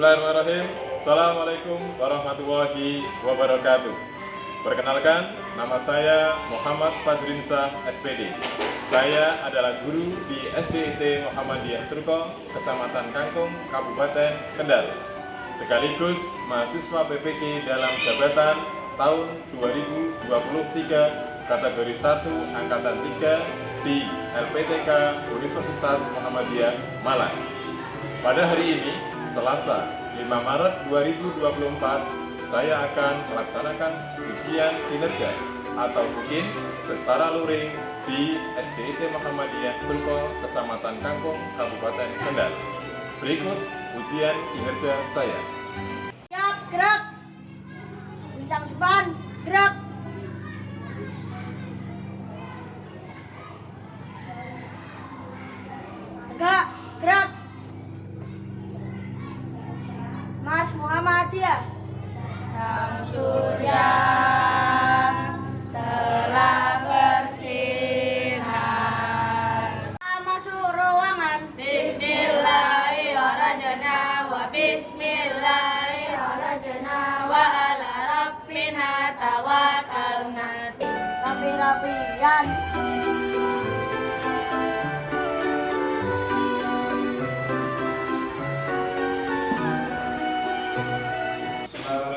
Bismillahirrahmanirrahim. Assalamualaikum warahmatullahi wabarakatuh. Perkenalkan, nama saya Muhammad Fajrinsah SPD. Saya adalah guru di SDIT Muhammadiyah Turko, Kecamatan Kangkung, Kabupaten Kendal. Sekaligus mahasiswa PPK dalam jabatan tahun 2023 kategori 1 angkatan 3 di LPTK Universitas Muhammadiyah Malang. Pada hari ini, Selasa 5 Maret 2024, saya akan melaksanakan ujian kinerja atau mungkin secara luring di SDIT Muhammadiyah Turko, Kecamatan Kangkung, Kabupaten Kendal. Berikut ujian kinerja saya. Siap, gerak. Bincang depan, gerak. Tegak, gerak. Mas Muhammadiyah. Sang surya telah bersinar. Masuk ruangan. Bismillahirrahmanirrahim. Wa bismillahirrahmanirrahim. Wa ala rabbina tawakkalna. Rapi-rapian.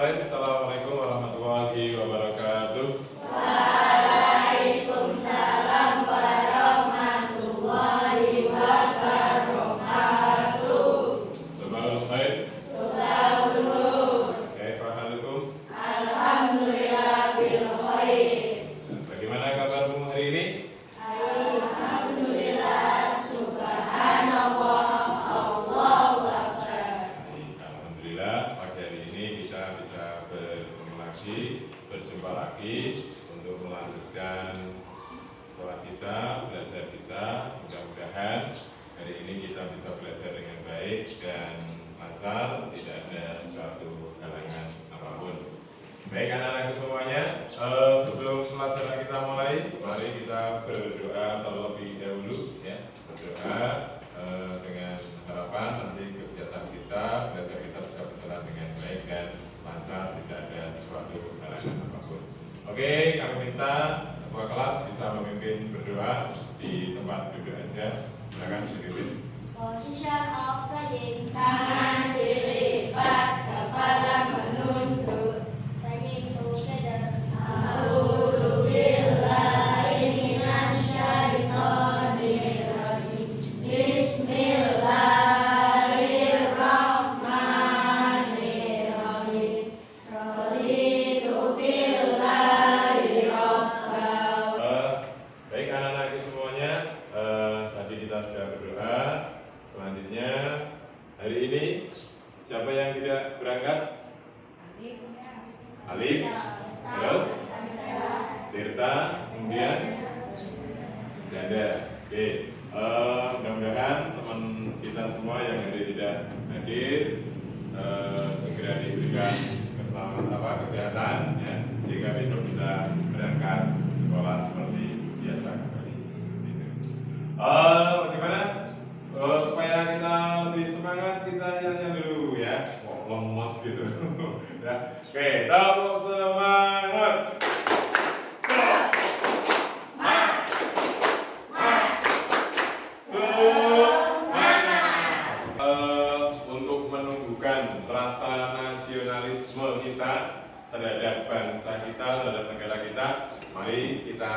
Assalamualaikum warahmatullahi wabarakatuh. Waalaikumsalam warahmatullahi wabarakatuh. Sabahul khair. Sabahul nur. Kaifa halukum? Alhamdulillah bil khair. Bagaimana kabarmu hari ini? Alhamdulillah, subhanallah, Allahu akbar. Alhamdulillah, pagi hari ini kita bisa bertemu lagi, berjumpa lagi untuk melanjutkan sekolah kita, belajar kita. Mudah-mudahan hari ini kita bisa belajar dengan baik dan lancar, tidak ada suatu halangan apapun. Baik anak-anakku semuanya, sebelum pelajaran kita mulai, mari kita berdoa terlebih dahulu, ya. Berdoa dengan harapan nanti kegiatan kita, belajar kita bisa berjalan dengan baik dan lancar, tidak ada suatu halangan apapun. Oke, kami minta ketua kelas bisa memimpin berdoa di tempat duduk aja. Silakan dipimpin. Position of praying. Tangan dilipat, kepala menunduk. Praying together. A'udzu billahi minasyaitonir rajim. Bismillahirrahmanirrahim. Raditu billahi rabbal. Baik anak-anakku semuanya, tadi kita sudah berdoa. Selanjutnya hari ini siapa yang tidak berangkat? Alif, terus Tirta, kemudian Dada. Oke, mudah-mudahan teman kita semua yang tidak hadir segera diberikan kesehatan, ya, sehingga besok bisa berangkat sekolah seperti biasa kembali. Bagaimana? Supaya kita lebih semangat, kita nyanyi dulu, ya. Lemes gitu. Ya. Oke, tepuk semangat. Untuk menumbuhkan rasa nasionalisme kita terhadap bangsa kita, terhadap negara kita, mari kita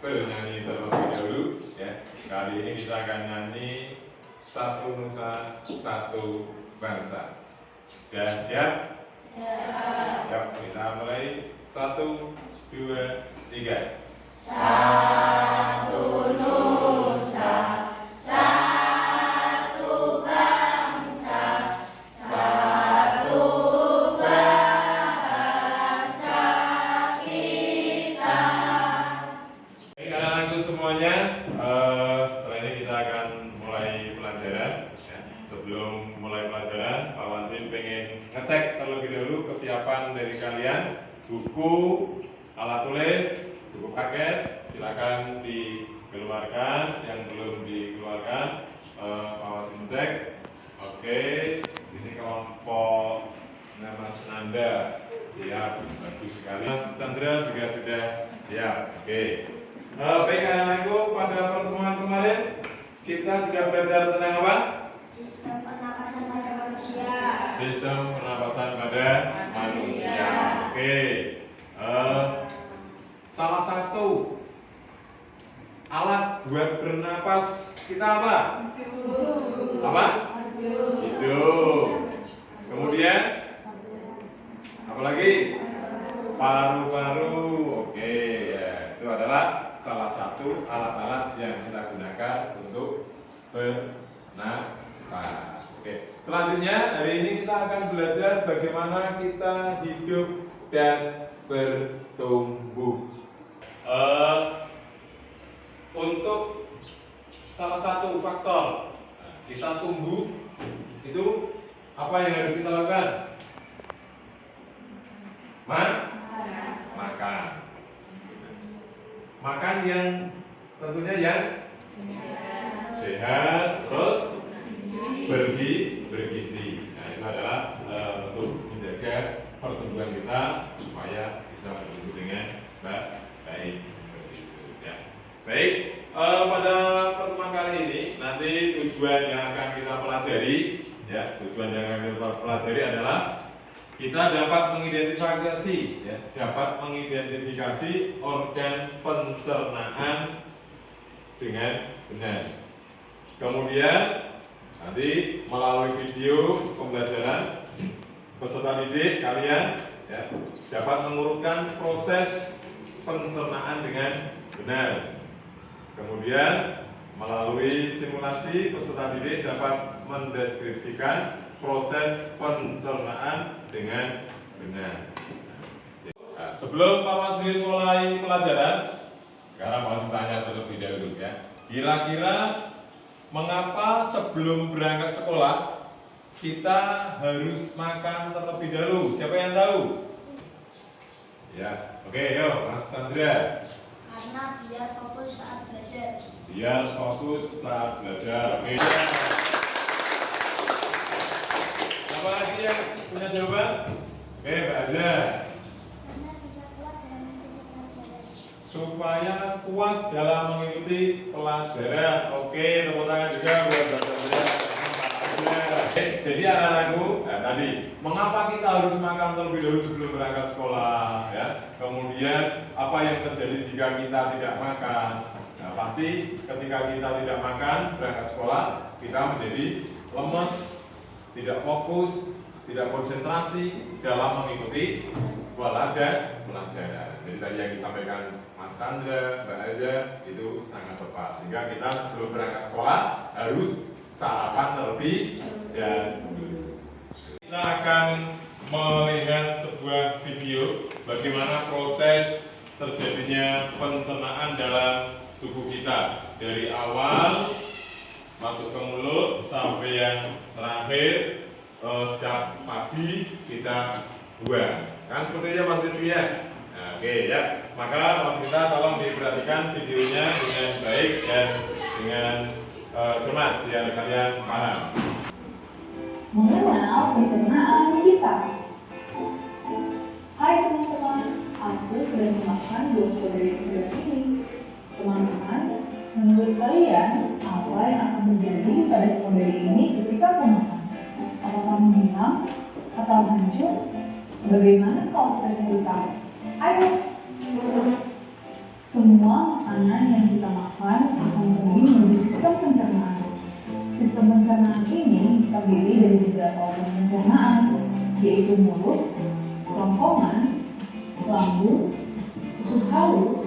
bernyanyi terlebih dahulu, ya. Kali ini kita akan nyanyi Satu Nusa Satu Bangsa. Sudah siap? Yuk, kita mulai. 1, 2, 3. Satu nusa, satu bangsa, satu bahasa kita. Baik anak-anakku semuanya, setelah ini kita akan mulai pelajaran, ya. Sebelum mulai pelajaran, Pak Wandrin pengen ngecek terlebih dahulu kesiapan dari kalian. Buku, alat tulis, buku paket, silakan dikeluarkan. Yang belum dikeluarkan, Pak Wandrin cek. Oke, Ini kelompok nama Senanda. Siap, bagus sekali. Mas Chandra juga sudah siap. Oke. Baik anak-anakku, pada pertemuan kemarin kita sudah belajar tentang apa? Sistem pernapasan pada manusia. Sistem pernapasan pada manusia. Oke. Salah satu alat buat bernapas kita apa? Apa? Hidung. Kemudian apa lagi? Paru-paru. Oke, ya. Itu adalah salah satu alat-alat yang kita gunakan untuk bernapas. Oke. Selanjutnya hari ini kita akan belajar bagaimana kita hidup dan bertumbuh. Untuk salah satu faktor kita tumbuh itu apa yang harus kita lakukan? Makan. Makan yang tentunya yang sehat, terus bergizi. Nah, itu adalah untuk menjaga pertumbuhan kita supaya bisa bertumbuh dengan baik. Ya. Baik, pada pertemuan kali ini nanti tujuan yang akan kita pelajari, ya, tujuan yang akan kita pelajari adalah kita dapat mengidentifikasi organ pencernaan dengan benar. Kemudian nanti melalui video pembelajaran peserta didik kalian ya, dapat mengurutkan proses pencernaan dengan benar. Kemudian melalui simulasi peserta didik dapat mendeskripsikan proses pencernaan dengan benar. Nah, sebelum Pak Mansuri mulai pelajaran, sekarang mau tanya terlebih dahulu ya. Kira-kira mengapa sebelum berangkat sekolah kita harus makan terlebih dahulu? Siapa yang tahu? Ya, oke, yuk Mas Chandra. Karena biar fokus saat belajar. Biar fokus saat belajar. Oke. Apa lagi yang punya jawaban? Oke, Mbak Aza. Karena bisa kuat dalam mengikuti pelajaran. Supaya kuat dalam mengikuti pelajaran. Oke, tepuk tangan juga buat Mbak Chandra. Jadi anak-anakku, tadi mengapa kita harus makan terlebih dahulu sebelum berangkat sekolah? Ya. Kemudian apa yang terjadi jika kita tidak makan? Nah, pasti ketika kita tidak makan berangkat sekolah, kita menjadi lemes, tidak fokus, tidak konsentrasi dalam mengikuti pelajaran. Jadi tadi yang disampaikan Mas Chandra, Mbak Aza itu sangat tepat. Sehingga kita sebelum berangkat sekolah harus sarapan terlebih dahulu. Kita akan melihat sebuah video bagaimana proses terjadinya pencernaan dalam tubuh kita dari awal masuk ke mulut sampai yang terakhir setiap pagi kita buang. Kan sepertinya Mas Rizky ya? Nah, oke ya. Maka Mas kita tolong diperhatikan videonya dengan baik dan dengan cermat biar kalian paham. Mengenal pencernaan kita. Hai teman-teman, aku sedang memakan buah stroberi kesegar ini. Teman-teman, menurut kalian apa yang akan terjadi pada stroberi ini ketika aku makan? Apakah menghilang atau hancur? Bagaimana kalau kita cari tahu? Ayo! Semua makanan yang kita makan akan pergi menuju sistem pencernaan. Sistem pencernaan ini terdiri dari beberapa organ pencernaan, yaitu mulut, kerongkongan, lambung, usus halus,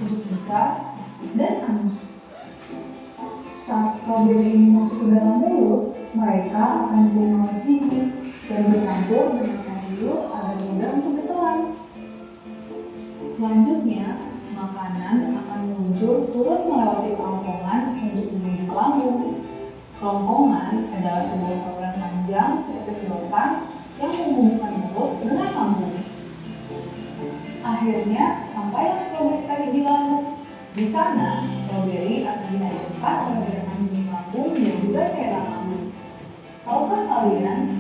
usus besar, dan anus. Saat stroberi ini masuk ke dalam mulut, mereka akan berwarna tinggi dan bercampur dengan air liur agar mudah untuk ditelan. Selanjutnya, makanan akan meluncur turun melewati kerongkongan untuk menuju ke lambung. Kerongkongan adalah sebuah saluran panjang seperti sedotan yang menghubungkan mulut dengan lambung. Akhirnya, sampailah stroberi tadi di lambung. Di sana, stroberi akan dihancurkan oleh gerakan dinding lambung dan juga cairan lambung. Tahukah kalian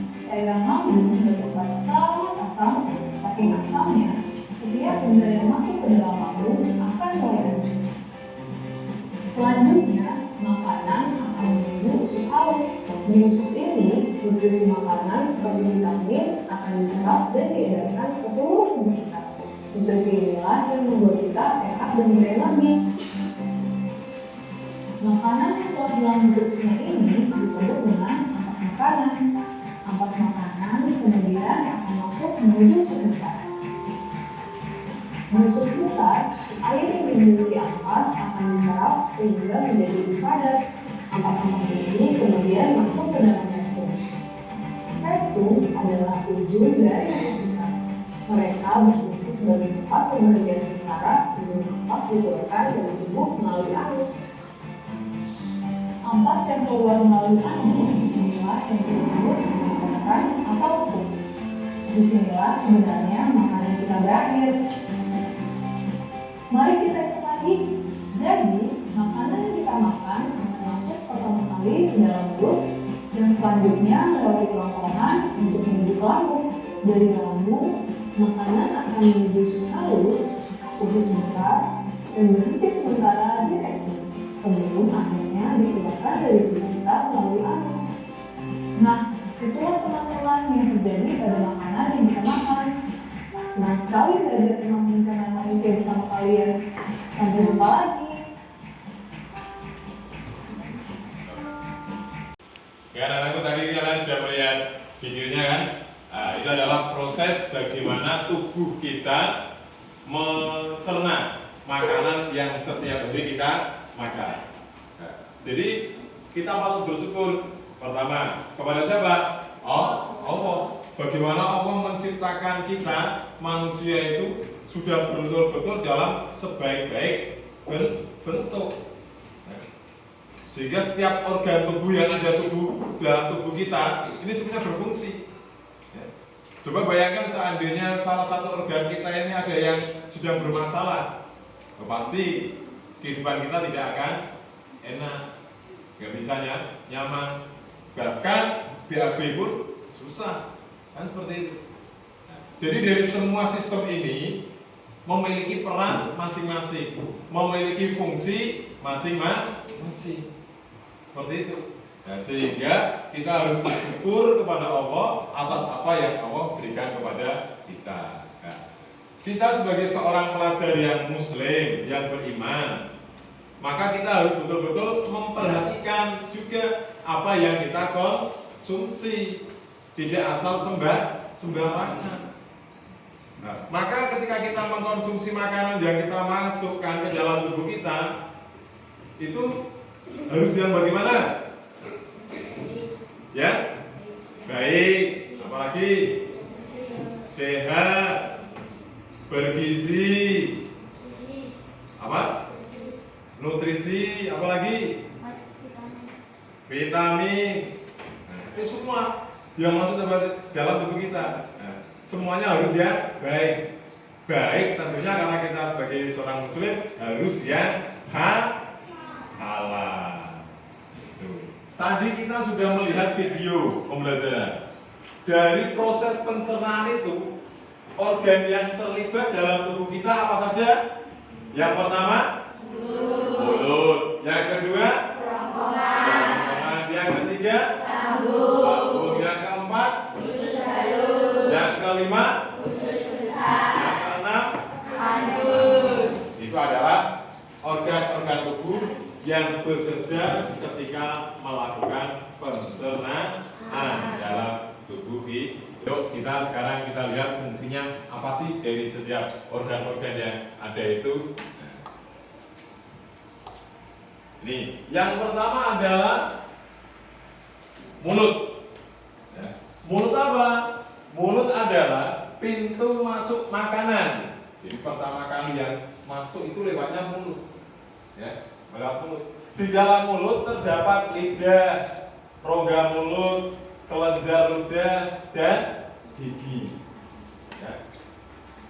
Selanjutnya, makanan akan menuju usus halus. Di usus ini, nutrisi makanan seperti vitamin akan diserap dan diedarkan ke seluruh tubuh kita. Nutrisi inilah yang membuat kita sehat dan berenergi. Makanan yang telah hilang nutrisinya ini disebut dengan ampas makanan. Ampas makanan kemudian akan masuk menuju usus besar. Di usus besar, air yang dimiliki ampas akan diserap sehingga menjadi lebih padat. Ampas-ampas ini kemudian masuk ke dalam rectum. Rectum adalah ujung dari usus besar. Mereka berfungsi sebagai tempat pemberhentian sementara sebelum ampas dikeluarkan dari tubuh melalui anus. Ampas yang keluar melalui anus inilah yang disebut makanan atau pup. Disinilah sebenarnya makanan kita berakhir. Mari kita hitung lagi. Jadi, makanan yang kita makan akan masuk pertama kali ke dalam mulut dan selanjutnya melewati kerongkongan untuk menuju ke lambung. Dari lambung, makanan akan menuju usus halus, usus besar, dan berhenti sementara di rectum. Sebelum akhirnya dikeluarkan dari tubuh kita melalui anus. Nah, itulah teman-teman yang terjadi pada makanan yang kita makan. Senang sekali belajar tentang pencernaan manusia bersama kalian. Sampai jumpa lagi. Ya, anak-anakku, tadi kalian sudah melihat videonya kan? Nah, itu adalah proses bagaimana tubuh kita mencerna makanan yang setiap hari kita makan. Nah, jadi kita patut bersyukur pertama kepada siapa? Allah. Bagaimana Allah menciptakan kita manusia itu sudah betul-betul dalam sebaik-baik bentuk. Sehingga setiap organ tubuh yang ada dalam tubuh kita ini sebenarnya berfungsi. Coba bayangkan seandainya salah satu organ kita ini ada yang sedang bermasalah, pasti kehidupan kita tidak akan enak, nggak bisa nyaman, bahkan BAB pun susah, kan seperti itu. Jadi dari semua sistem ini memiliki peran masing-masing, memiliki fungsi masing-masing, seperti itu. Nah, sehingga kita harus bersyukur kepada Allah atas apa yang Allah berikan kepada kita. Nah, kita sebagai seorang pelajar yang muslim, yang beriman, maka kita harus betul-betul memperhatikan juga apa yang kita konsumsi, tidak asal sembarangan. Nah, maka ketika kita mengkonsumsi makanan yang kita masukkan ke dalam tubuh kita, itu harus yang bagaimana? Ya, baik, apalagi sehat, bergizi, apa? Nutrisi, apalagi vitamin. Nah, itu semua yang masuk dalam tubuh kita. Nah, semuanya harus ya baik. Baik tentunya karena kita sebagai seorang muslim harus yang halal. Tadi kita sudah melihat video pembelajaran. Dari proses pencernaan itu, organ yang terlibat dalam tubuh kita apa saja? Yang pertama, mulut. Yang kedua, kerongkongan. Yang ketiga, lambung. Yang keempat, usus halus. Yang kelima, usus besar. Yang keenam, anus. Itu adalah organ-organ tubuh yang bekerja ketika melakukan pencernaan dalam tubuh kita. Yuk sekarang kita lihat fungsinya apa sih dari setiap organ-organ yang ada itu. Ini yang pertama adalah mulut. Mulut apa? Mulut adalah pintu masuk makanan. Jadi pertama kali yang masuk itu lewatnya mulut. Ya. Di dalam mulut terdapat lidah, rongga mulut, kelenjar ludah, dan gigi. Ya.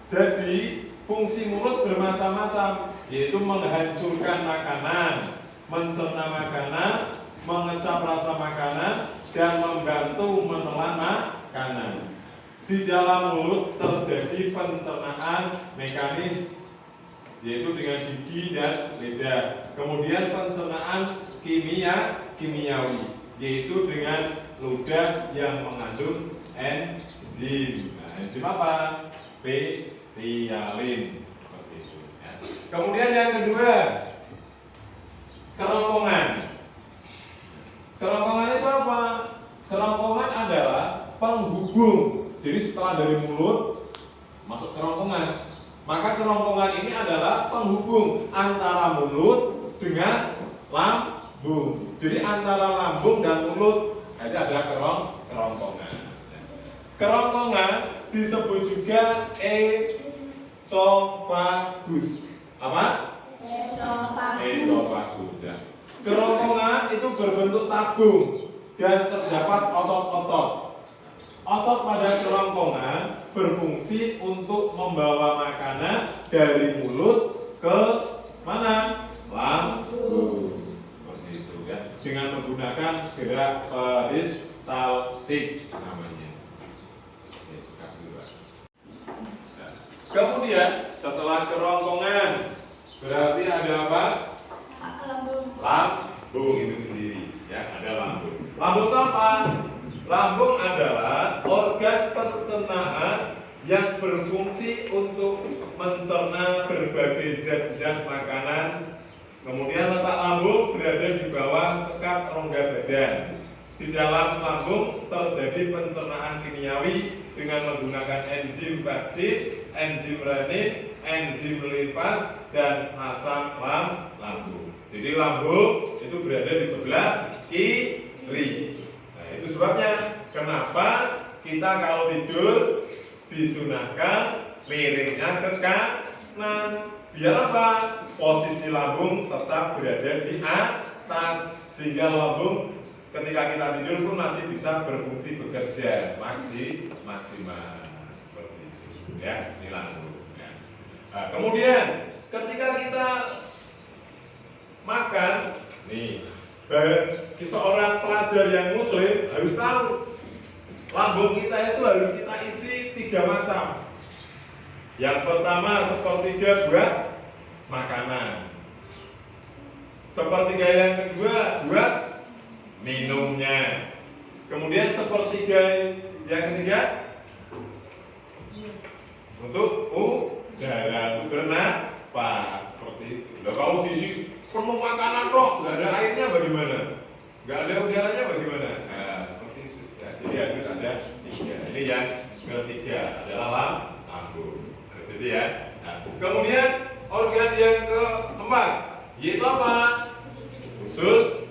Jadi fungsi mulut bermacam-macam, yaitu menghancurkan makanan, mencerna makanan, mengecap rasa makanan, dan membantu menelan makanan. Di dalam mulut terjadi pencernaan mekanis yaitu dengan gigi dan lidah. Kemudian pencernaan kimiawi, yaitu dengan ludah yang mengandung enzim. Nah, enzim apa? Ptyalin. Seperti itu. Ya. Kemudian yang kedua, kerongkongan. Kerongkongan itu apa? Kerongkongan adalah penghubung. Jadi setelah dari mulut masuk kerongkongan, maka kerongkongan ini adalah penghubung antara mulut dengan lambung. Jadi antara lambung dan mulut ada kerongkongan. Kerongkongan disebut juga esofagus. Apa? Esofagus. Ya. Kerongkongan itu berbentuk tabung dan terdapat otot-otot. Otot pada kerongkongan berfungsi untuk membawa makanan dari mulut ke mana? Lambung. Seperti itu ya. Dengan menggunakan gerak peristaltik namanya. Kemudian setelah kerongkongan berarti ada apa? Lambung itu sendiri ya, ada lambung. Lambung itu apa? Lambung adalah organ pencernaan yang berfungsi untuk mencerna berbagai zat-zat makanan. Kemudian letak lambung berada di bawah sekat rongga badan. Di dalam lambung terjadi pencernaan kimiawi dengan menggunakan enzim baksit, enzim renin, enzim limpas, dan asam lambung. Jadi lambung itu berada di sebelah kiri. Nah, itu sebabnya kenapa kita kalau tidur disunahkan miringnya ke kanan. Biar apa? Posisi lambung tetap berada di atas sehingga lambung ketika kita tidur pun masih bisa berfungsi bekerja maksimal seperti itu ya, ini lambung ya. Nah, kemudian ketika kita makan nih, seorang pelajar yang muslim harus tahu lambung kita itu harus kita isi 3 macam. Yang pertama sepertiga buat makanan, sepertiga yang kedua buat minumnya, kemudian sepertiga yang ketiga untuk udara, untuk bernapas seperti itu. Nah, kalau diisi penuh makanan kok nggak ada airnya bagaimana? Nggak ada udaranya bagaimana? Nah, seperti itu. Ya, jadi harus ada 3. Ini yang ketiga adalah lambung. Seperti itu ya. Nah, kemudian organ yang keempat yaitu apa? Usus.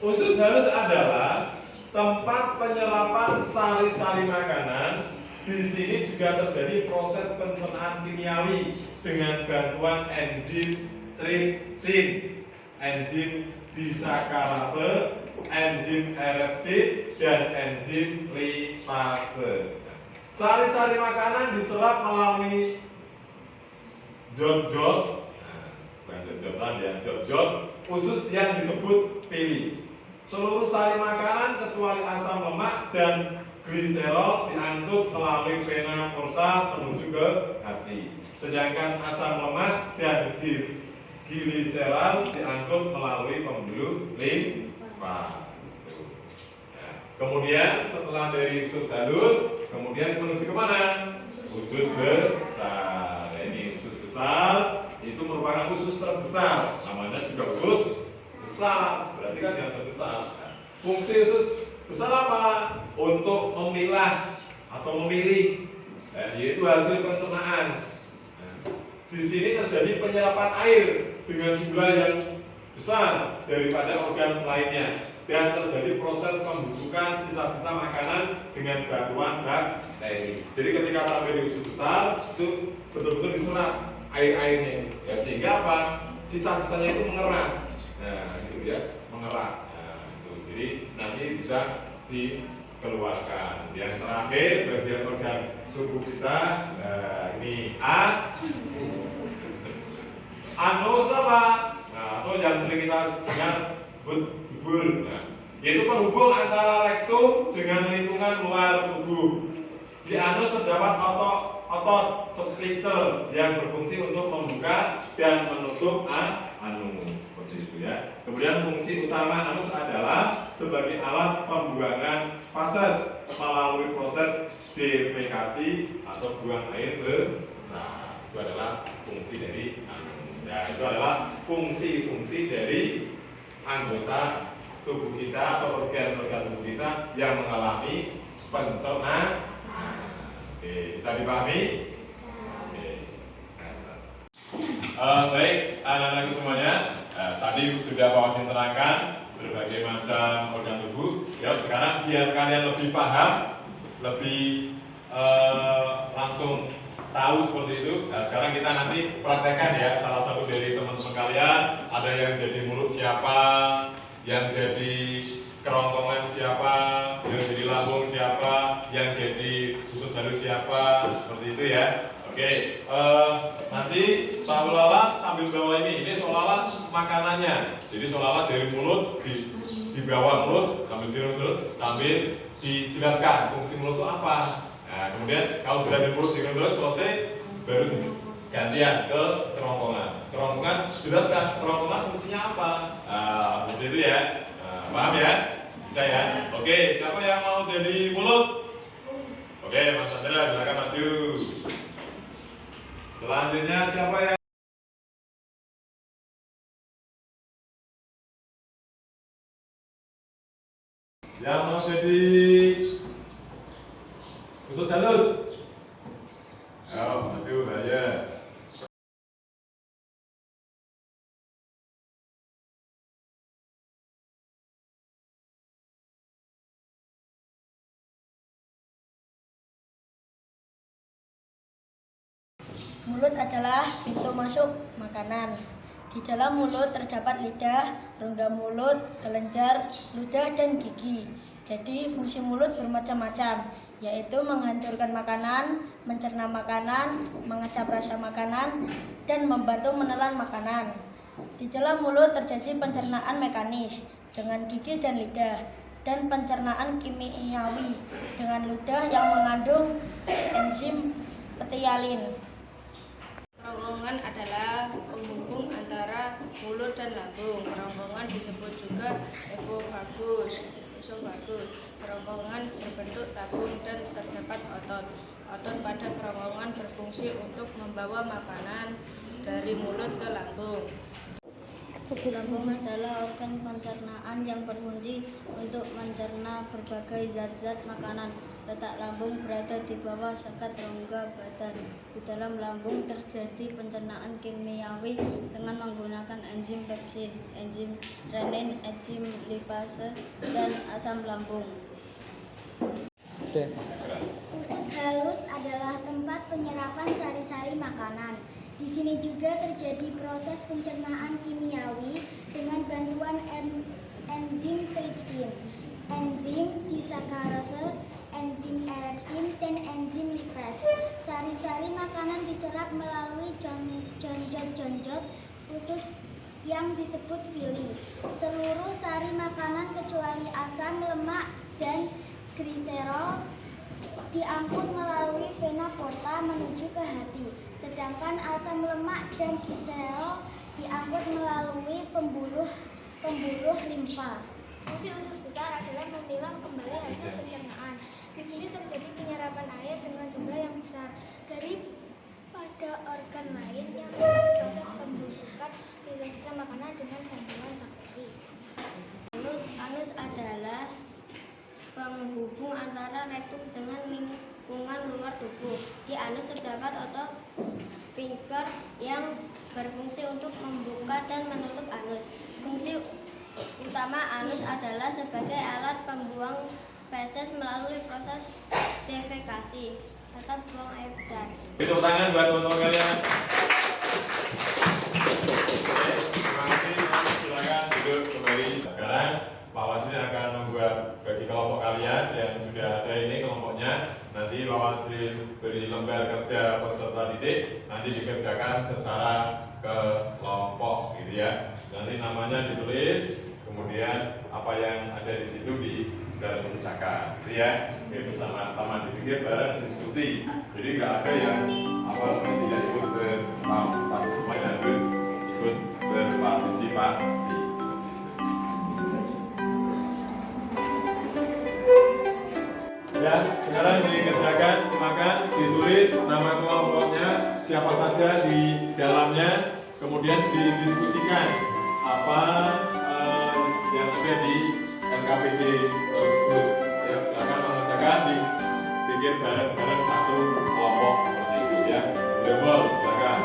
Usus halus adalah tempat penyerapan sari-sari makanan. Di sini juga terjadi proses pencernaan kimiawi dengan bantuan enzim tripsin, enzim disakarase, enzim erepsin, dan enzim lipase. Sari-sari makanan diserap melalui jot-jot, jot-jot usus yang disebut villi. Seluruh sari makanan kecuali asam lemak dan gliserol diangkut melalui vena porta menuju ke hati. Sedangkan asam lemak dan gliserol diangkut melalui pembuluh limfa. Ya. Kemudian setelah dari usus halus, kemudian menuju ke mana? Usus besar. Ini usus besar itu merupakan usus terbesar. Namanya juga usus besar, berarti kan yang terbesar. Fungsi usus besar apa? Untuk memilah atau memilih, yaitu hasil pencernaan. Di sini terjadi penyerapan air dengan jumlah yang besar daripada organ lainnya, dan terjadi proses pembusukan sisa-sisa makanan dengan bantuan bakteri. Jadi ketika sampai di usus besar itu betul-betul diserap air-airnya, ya, sehingga apa? Sisa-sisanya itu mengeras. Nah, itu ya, mengeras. Nah, itu. Jadi nanti bisa dikeluarkan. Yang terakhir bagian organ tubuh kita, nah, ini anus apa? Nah, atau yang sering kita dengar dubur. Nah, yaitu penghubung antara rektum dengan lingkungan luar tubuh. Di anus terdapat otot otot splitter yang berfungsi untuk membuka dan menutup anus, seperti itu ya. Kemudian fungsi utama anus adalah sebagai alat pembuangan fases melalui proses defekasi atau buang air besar. Itu adalah fungsi dari anus. Ya, itu adalah fungsi-fungsi dari anggota tubuh kita atau organ-organ tubuh kita yang mengalami pencernaan. Oke, bisa dipahami? Oke. Baik, anak-anakku semuanya. Tadi sudah Pak Wasin terangkan berbagai macam organ tubuh. Ya, sekarang biar kalian lebih paham, lebih langsung tahu seperti itu. Nah, sekarang kita nanti praktekkan ya, salah satu dari teman-teman kalian ada yang jadi mulut siapa, yang jadi kerongkongan siapa, yang jadi lambung siapa, yang jadi usus halus siapa, seperti itu ya. Oke, nanti seolah-olah sambil bawa ini seolah-olah makanannya. Jadi seolah-olah dari mulut di bawah mulut sambil dirus-terus sambil dijelaskan fungsi mulut itu apa. Nah, kemudian kalau sudah di mulut dirus selesai, baru gantian ke kerongkongan. Kerongkongan jelaskan kerongkongan fungsinya apa. Seperti itu ya. Paham ya? Bisa ya? Oke, siapa yang mau jadi mulut? Oke, Mas Andra silakan maju. Selanjutnya siapa yang mau jadi usus halus? Ayo, maju aja. Mulut adalah pintu masuk makanan. Di dalam mulut terdapat lidah, rongga mulut, kelenjar, ludah, dan gigi. Jadi fungsi mulut bermacam-macam, yaitu menghancurkan makanan, mencerna makanan, mengecap rasa makanan, dan membantu menelan makanan. Di dalam mulut terjadi pencernaan mekanis dengan gigi dan lidah, dan pencernaan kimiawi dengan ludah yang mengandung enzim petialin. Kerongkongan adalah penghubung antara mulut dan lambung. Kerongkongan disebut juga esofagus. Kerongkongan berbentuk tabung dan terdapat otot. Otot pada kerongkongan berfungsi untuk membawa makanan dari mulut ke lambung. Lambung adalah organ pencernaan yang berfungsi untuk mencerna berbagai zat-zat makanan. Letak lambung berada di bawah sekat rongga badan. Di dalam lambung terjadi pencernaan kimiawi dengan menggunakan enzim pepsin, enzim renin, enzim lipase, dan asam lambung. Usus halus adalah tempat penyerapan sari-sari makanan. Di sini juga terjadi proses pencernaan kimiawi dengan bantuan enzim tripsin, enzim disakarase, enzim erepsin, dan enzim lipase. Sari-sari makanan diserap melalui jonjot-jonjot usus yang disebut villi. Seluruh sari makanan kecuali asam, lemak, dan gliserol diangkut melalui vena porta menuju ke hati, sedangkan asam lemak dan gliserol diangkut melalui pembuluh limfa. Fungsi usus besar adalah memilah kembali hasil pencernaan. Di sini terjadi penyerapan air dengan jumlah yang besar daripada organ lain yang berproses pembusukan sisa-sisa makanan dengan bantuan bakteri. Anus adalah penghubung antara rektum dengan lingkungan luar tubuh. Di anus terdapat otot sphincter yang berfungsi untuk membuka dan menutup anus. Fungsi utama anus adalah sebagai alat pembuang feses melalui proses defekasi atau buang air besar. Tepuk tangan buat teman-teman kalian. Terima kasih. Silakan duduk kembali. Sekarang Pak Wasri akan membuat bagi kelompok kalian yang sudah ada ini kelompoknya. Nanti Pak Wasri beri lembar kerja peserta didik, nanti dikerjakan secara kelompok gitu ya. Nanti namanya ditulis, kemudian apa yang ada di situ berkebijakan, gitu ya. Itu sama-sama dipikir bareng diskusi. Jadi nggak ada yang tidak ikut berpartisipasi, semuanya harus ikut berpartisipasi. Ya, sekarang dikerjakan, silakan ditulis nama kelompoknya, siapa saja di dalamnya, kemudian didiskusikan apa yang ada di NKPD tersebut. Ya, silakan mengerjakan, dipikir bareng-bareng satu kelompok seperti itu ya. Level, silakan.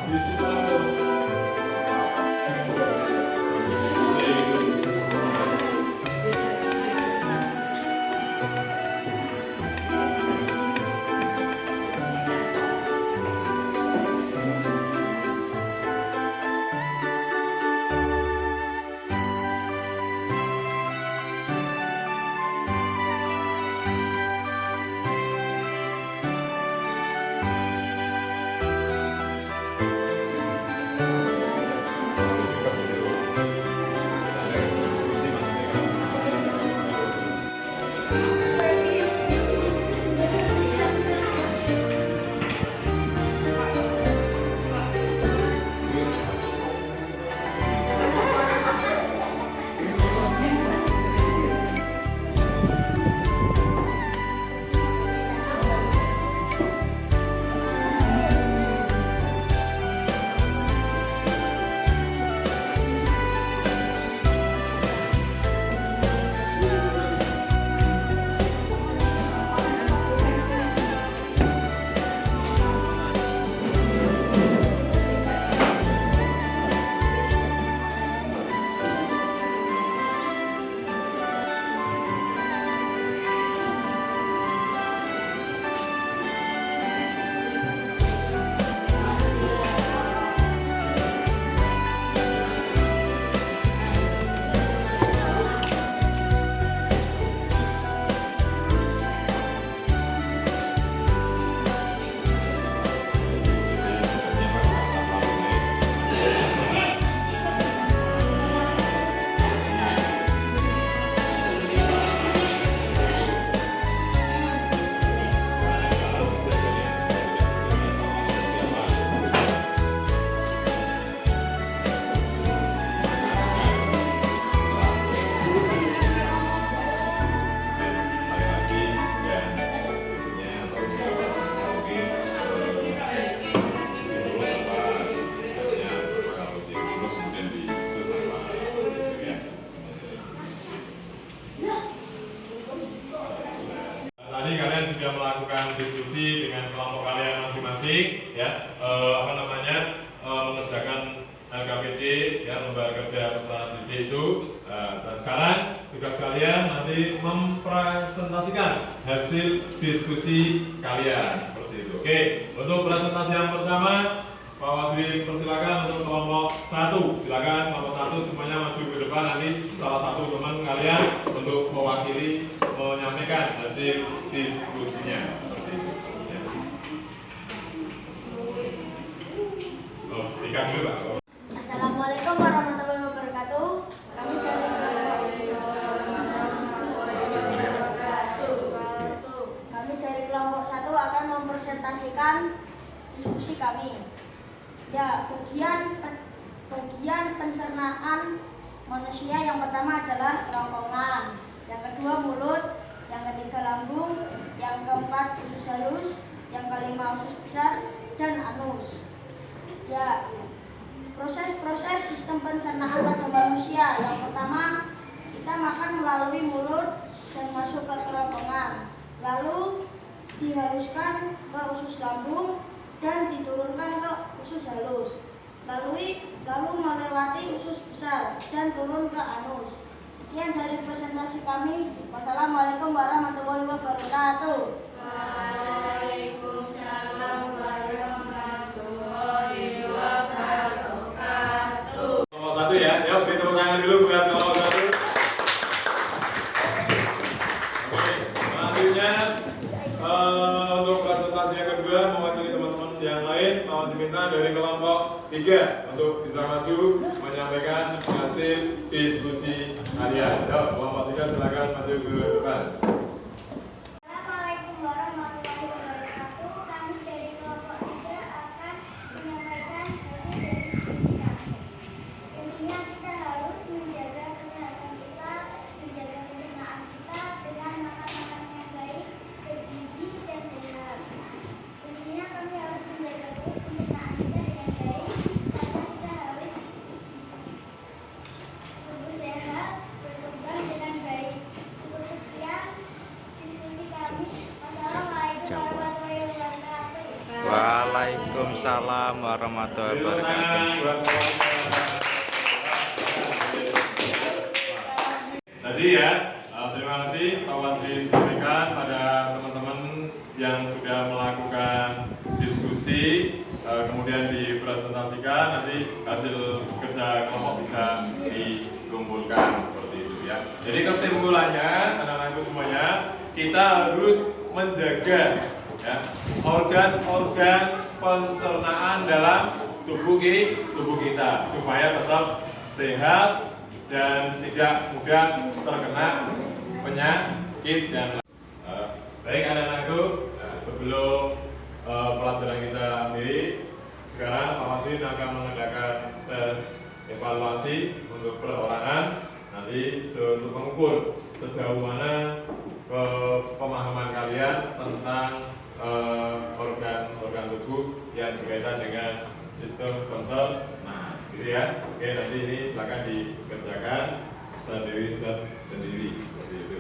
Di situ langsung. Tadi kalian sudah melakukan diskusi dengan kelompok kalian masing-masing, ya, mengerjakan LKPD, ya, lembaga kerja peserta didik itu. Dan sekarang tugas kalian nanti mempresentasikan hasil diskusi kalian seperti itu. Oke, untuk presentasi yang pertama, Pak Wadri persilakan untuk kelompok 1. Silakan kelompok 1 semuanya maju ke depan, nanti salah satu teman kalian untuk mewakili menyampaikan hasil diskusinya seperti itu. Ya. Oh, ikan dulu Pak. Assalamualaikum warahmatullahi wabarakatuh. Kami dari kelompok 1 akan mempresentasikan diskusi kami. Ya, bagian pencernaan manusia yang pertama adalah kerongkongan, yang kedua mulut, yang ketiga lambung, yang keempat usus halus, yang kelima usus besar dan anus. Ya, proses sistem pencernaan pada manusia. Yang pertama, kita makan melalui mulut dan masuk ke kerongkongan, lalu dihaluskan ke usus lambung dan diturunkan ke usus halus, lalu melewati usus besar dan turun ke anus. Sekian dari presentasi kami. Wassalamualaikum warahmatullahi wabarakatuh. Waalaikumsalam warahmatullahi wabarakatuh. Kelompok 1 ya, yuk beri tepuk tangan dulu buat kelompok 1. Oke, selanjutnya untuk presentasi yang kedua mewakili teman-teman yang lain. lain mau diminta dari kelompok 3 untuk bisa maju menyampaikan hasil diskusi kalian. Yuk, kelompok 3 silakan maju ke depan. Assalamualaikum warahmatullahi wabarakatuh. Kami dari kelompok 3 akan menyampaikan hasil dari diskusi kami. Intinya kita harus menjaga kesehatan kita, menjaga pencernaan kita dengan makan makanan yang baik, bergizi dan sehat. Intinya kami harus menjaga terus pencernaan kita dengan baik karena kita harus tubuh sehat, berkembang dengan baik. Cukup sekian diskusi kami. Wassalamualaikum warahmatullahi wabarakatuh. Waalaikumsalam warahmatullahi wabarakatuh. Tadi ya, terima kasih Pak Wandri sampaikan pada teman-teman yang sudah melakukan diskusi, kemudian dipresentasikan, nanti hasil kerja kelompok bisa dikumpulkan seperti itu ya. Jadi kesimpulannya, anak-anakku semuanya, kita harus menjaga ya, organ-organ pencernaan dalam tubuh kita supaya tetap sehat dan tidak mudah terkena penyakit dan baik anak-anakku. Sebelum pelajaran kita akhiri, sekarang Pak Masrin akan mengadakan tes evaluasi untuk perorangan nanti untuk mengukur sejauh mana pemahaman kalian tentang organ-organ tubuh yang berkaitan dengan sistem pencernaan, gitu ya. Oke, nanti ini silakan dikerjakan sendiri seperti itu.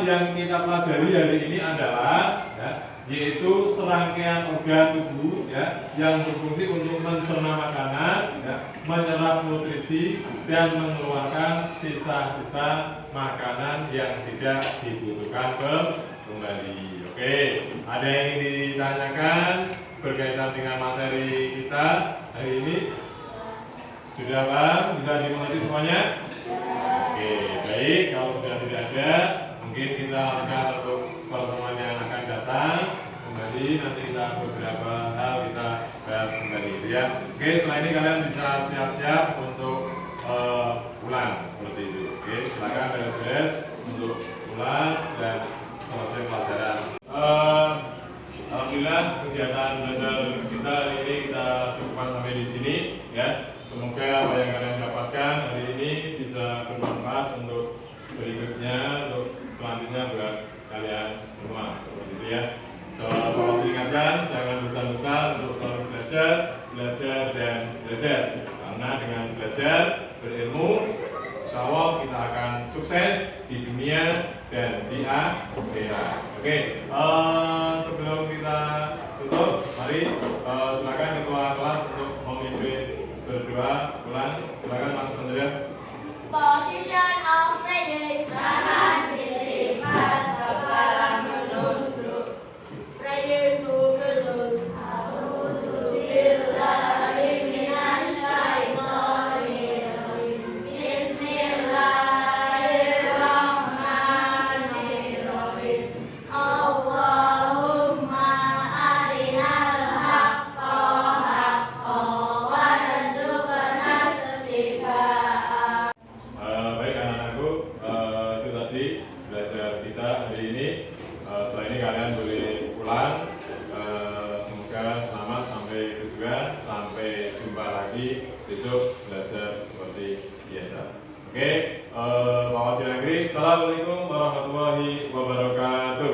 Yang kita pelajari hari ini adalah ya, yaitu serangkaian organ tubuh ya, yang berfungsi untuk mencerna makanan, ya, menyerap nutrisi dan mengeluarkan sisa-sisa makanan yang tidak dibutuhkan kembali. Oke, ada yang ingin ditanyakan berkaitan dengan materi kita hari ini? Sudah Bang? Bisa dimengerti semuanya? Oke, baik. Kalau sudah tidak ada, mungkin kita akan untuk pertemuan yang akan datang kembali, nanti kita beberapa hal kita bahas kembali ya. Oke, setelah ini kalian bisa siap-siap untuk pulang seperti itu. Oke, silakan beres-beres untuk pulang dan selesai pelajaran. Alhamdulillah kegiatan belajar kita hari ini kita cukupkan sampai di sini ya. Semoga apa yang kalian dapatkan hari ini bisa bermanfaat untuk berikutnya, untuk selanjutnya buat kalian semua seperti itu ya. Kalau diingatkan jangan bosan-bosan untuk selalu belajar dan belajar karena Karena dengan belajar, berilmu, insya Allah kita akan sukses di dunia dan di akhirat. Oke, sebelum kita tutup, mari silakan ketua kelas untuk memimpin berdoa. Silakan Mas Andrea. Position of praying. Tangan dilipat, kepala menunduk. Prayer to the Lord. A'udzubillahi minasyaitonir rajim. Bismillahirrahmanirrahim. Allahumma arinal haqqa haqqan warzuqna ittiba'ah. Baik anak-anakku, itu tadi belajar kita hari ini. Setelah ini kalian boleh pulang. Semoga selamat sampai tujuan. Sampai jumpa lagi besok belajar seperti biasa. Oke, Pak Wazir Negeri, Assalamualaikum warahmatullahi wabarakatuh.